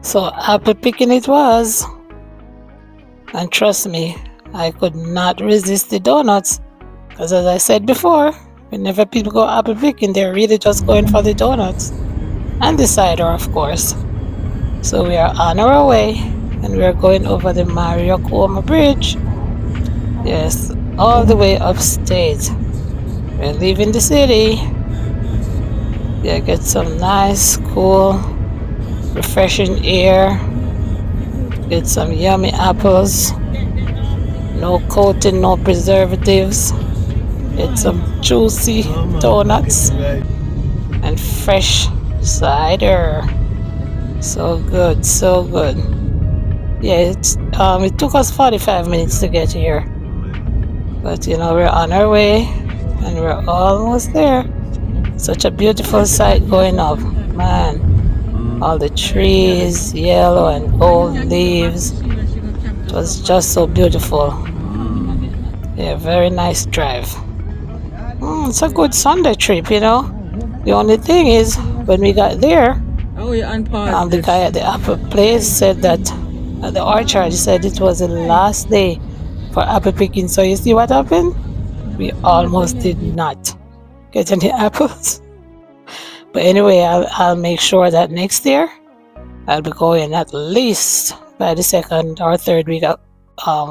So apple picking it was, and trust me, I could not resist the donuts, because as I said before, whenever people go apple picking, they're really just going for the donuts and the cider, of course. So we are on our way, and we are going over the Mario Cuomo Bridge. Yes, all the way upstate. We're leaving the city. Yeah, get some nice, cool, refreshing air. Get some yummy apples. No coating, no preservatives. Get some juicy donuts and fresh cider. So good, so good. Yeah, it took us 45 minutes to get here, but we're on our way and we're almost there. Such a beautiful sight going up, man. All the trees, yellow and gold leaves. It was just so beautiful. Yeah, very nice drive. It's a good Sunday trip, The only thing is, when we got there, the guy at the apple place said that at the orchard, he said it was the last day for apple picking. So you see what happened? We almost did not get any apples. But anyway, I'll make sure that next year I'll be going at least by the 2nd or 3rd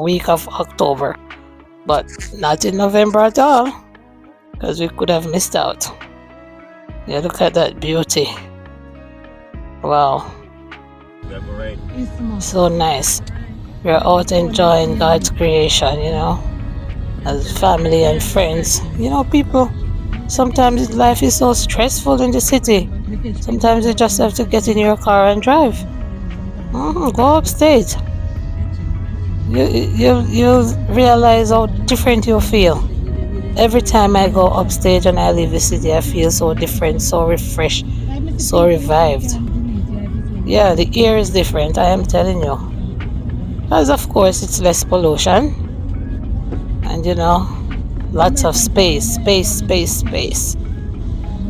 week of October, but not in November at all, because we could have missed out. Yeah, look at that beauty. Wow, so nice. We're out enjoying God's creation, as family and friends. People, sometimes life is so stressful in the city. Sometimes you just have to get in your car and drive. Go upstate. You'll realize how different you feel. Every time I go upstate and I leave the city, I feel so different, so refreshed, so revived. Yeah, the air is different, I am telling you. Because of course it's less pollution. And lots of space.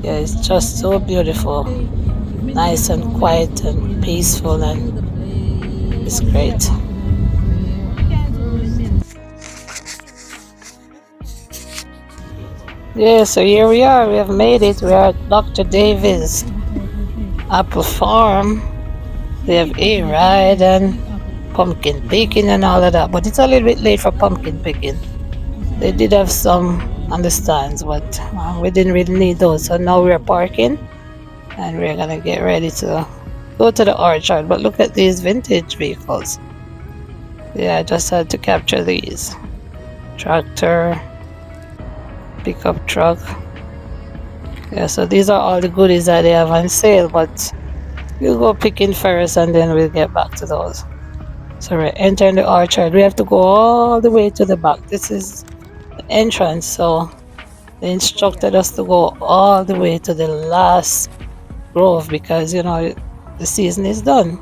Yeah, it's just so beautiful. Nice and quiet and peaceful, and it's great. Yeah, so here we are. We have made it. We are at Dr. Davis Apple Farm. They have a ride and pumpkin picking and all of that, but it's a little bit late for pumpkin picking. They did have some on the stands, but we didn't really need those. So now we're parking and we're gonna get ready to go to the orchard. But look at these vintage vehicles. Yeah, I just had to capture these. Tractor, pickup truck. Yeah, so these are all the goodies that they have on sale, but we'll go picking first and then we'll get back to those. So we're entering the orchard. We have to go all the way to the back. This is the entrance, so they instructed us to go all the way to the last grove because the season is done.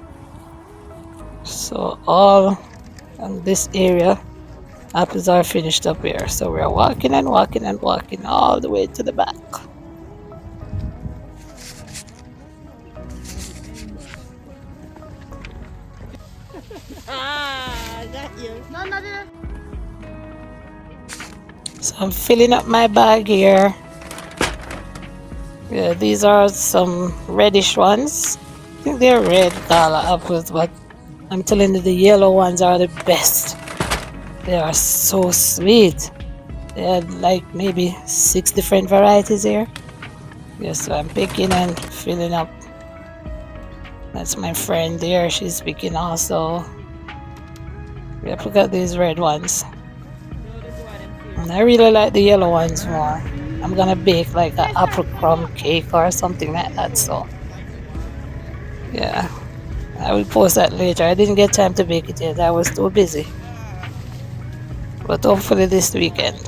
So all in this area, apples are finished up here. So we're walking and walking and walking all the way to the back. So I'm filling up my bag here. Yeah, these are some reddish ones. I think they're red gala apples, but I'm telling you, the yellow ones are the best. They are so sweet. They had like maybe 6 different varieties here. Yes, so I'm picking and filling up. That's my friend there. She's picking also. Yeah, look at these red ones. And I really like the yellow ones more. I'm gonna bake like an apple crumb cake or something like that. So yeah, I will post that later. I didn't get time to bake it yet. I was too busy. But hopefully this weekend.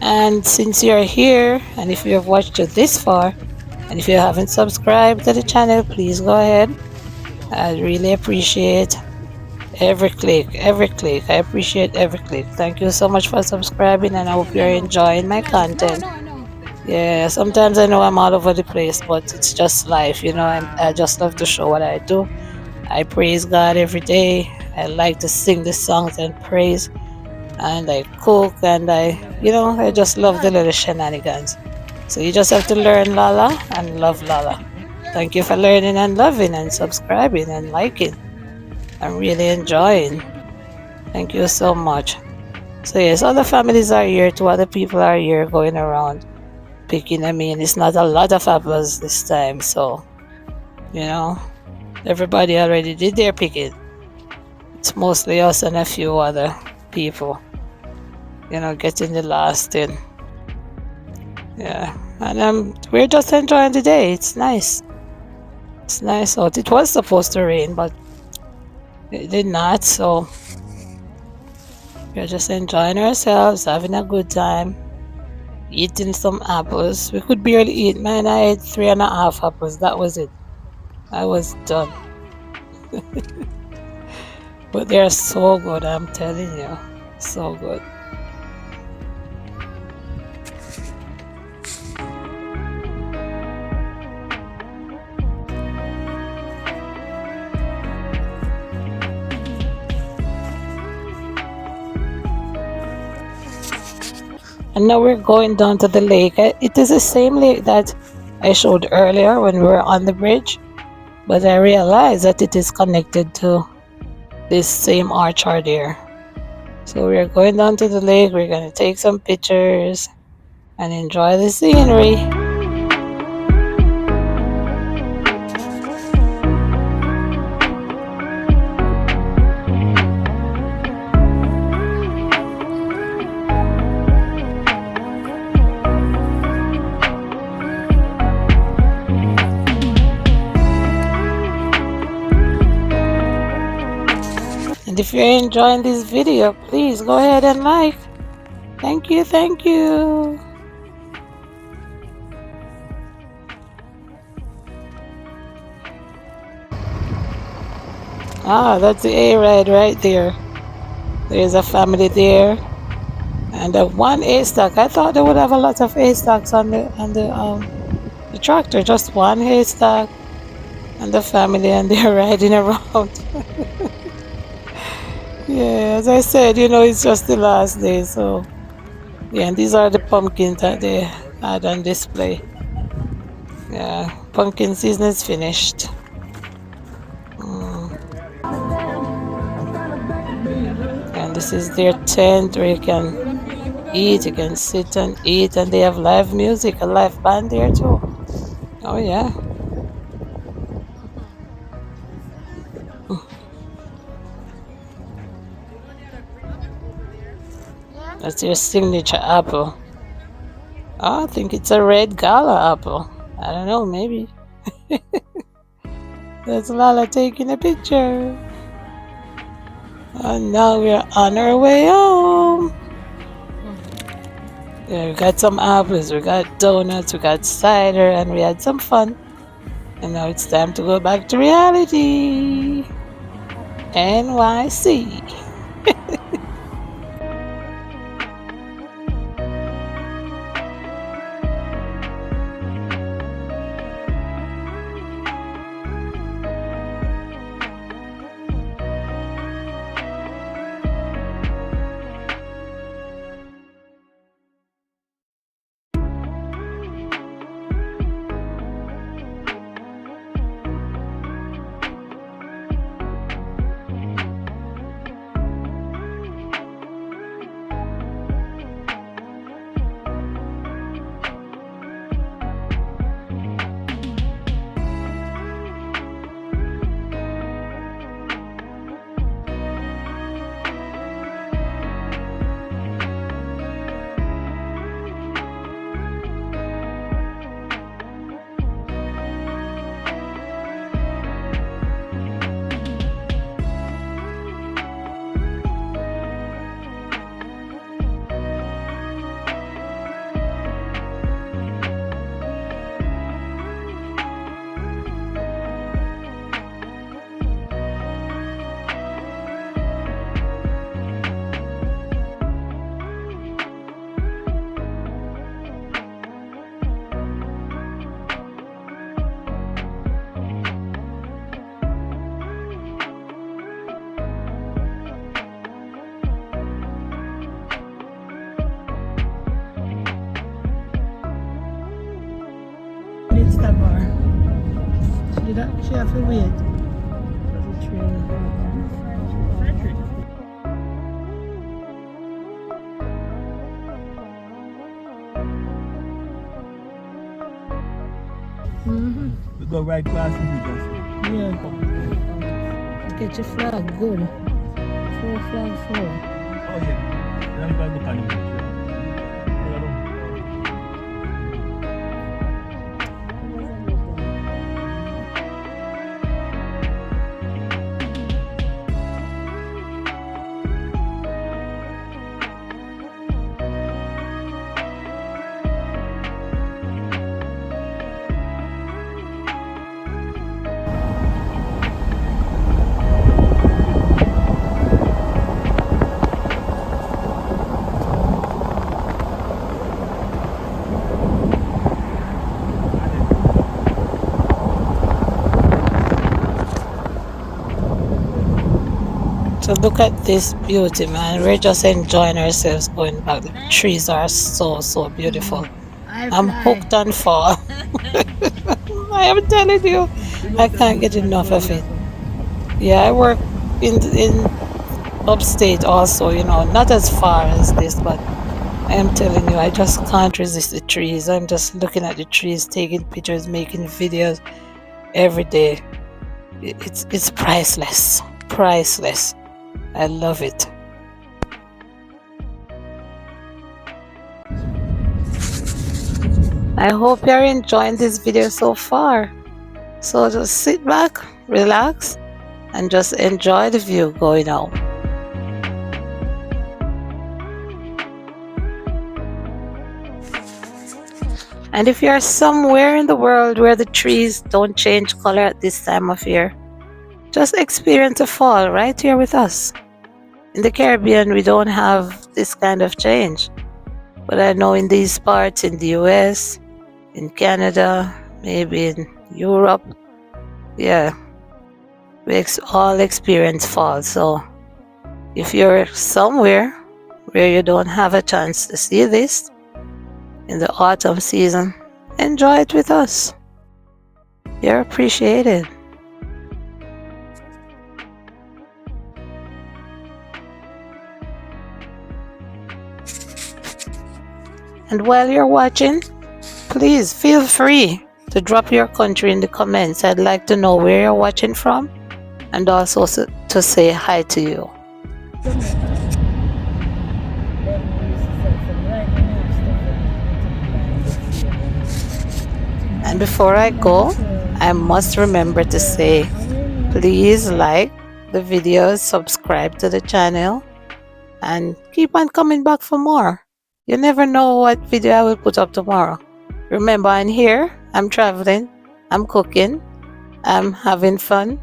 And since you're here, and if you have watched it this far, and if you haven't subscribed to the channel, please go ahead. I really appreciate every click. I appreciate every click. Thank you so much for subscribing, and I hope you're enjoying my content. Yeah, sometimes I know I'm all over the place, but it's just life, you know. I just love to show what I do. I praise God every day. I like to sing the songs and praise, and I cook, and I just love the little shenanigans. So you just have to learn Lala and love Lala. Thank you for learning and loving and subscribing and liking. I'm really enjoying. Thank you so much. So yes, other families are here, two other people are here going around picking. I mean, it's not a lot of apples this time, so you know, everybody already did their picking. It's mostly us and a few other people, getting the last in. Yeah, and we're just enjoying the day. It's nice. It's nice out. It was supposed to rain, but it did not. So we're just enjoying ourselves, having a good time, eating some apples. We could barely eat. Man, I ate 3.5 apples. That was it. I was done. But they're so good, I'm telling you. So good. And now we're going down to the lake. It is the same lake that I showed earlier when we were on the bridge, but I realized that it is connected to this same orchard here. So we're going down to the lake. We're going to take some pictures and enjoy the scenery. And if you're enjoying this video, please go ahead and like. Thank you, thank you. Ah, that's the A ride right there. There's a family there. And one haystack. I thought they would have a lot of haystacks on the tractor. Just one haystack and the family, and they're riding around. Yeah, as I said, it's just the last day. So yeah, and these are the pumpkins that they had on display. Yeah, pumpkin season is finished. Mm. And this is their tent where you can eat, you can sit and eat, and they have live music, a live band there too. Oh yeah. That's your signature apple. Oh, I think it's a red gala apple. I don't know, maybe. That's Lala taking a picture. And now we're on our way home. Yeah, we got some apples, we got donuts, we got cider, and we had some fun. And now it's time to go back to reality. NYC. did stop her. She have to wait. The train. We go right past the Yeah. Get your flag, good. 4 flag 4. Oh yeah. Let me go look at the picture. So look at this beauty, man. We're just enjoying ourselves going back. The trees are so beautiful. I'm hooked on fall. I am telling you, I can't get enough of it. Yeah, I work in upstate also, you know, not as far as this, but I am telling you, I just can't resist the trees. I'm just looking at the trees, taking pictures, making videos every day. It's priceless. Priceless. I love it. I hope you're enjoying this video so far. So just sit back, relax, and just enjoy the view going out. And if you're somewhere in the world where the trees don't change color at this time of year, just experience a fall right here with us. In the Caribbean, we don't have this kind of change. But I know in these parts, in the US, in Canada, maybe in Europe, yeah, we all experience fall. So if you're somewhere where you don't have a chance to see this in the autumn season, enjoy it with us. You're appreciated. And while you're watching, please feel free to drop your country in the comments. I'd like to know where you're watching from and also to say hi to you. And before I go, I must remember to say, please like the videos, subscribe to the channel, and keep on coming back for more. You never know what video I will put up tomorrow. Remember, I'm here, I'm traveling, I'm cooking, I'm having fun,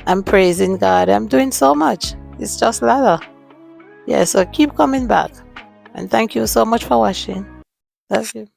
I'm praising God, I'm doing so much. It's just ladder. Yeah, so keep coming back. And thank you so much for watching. Love you.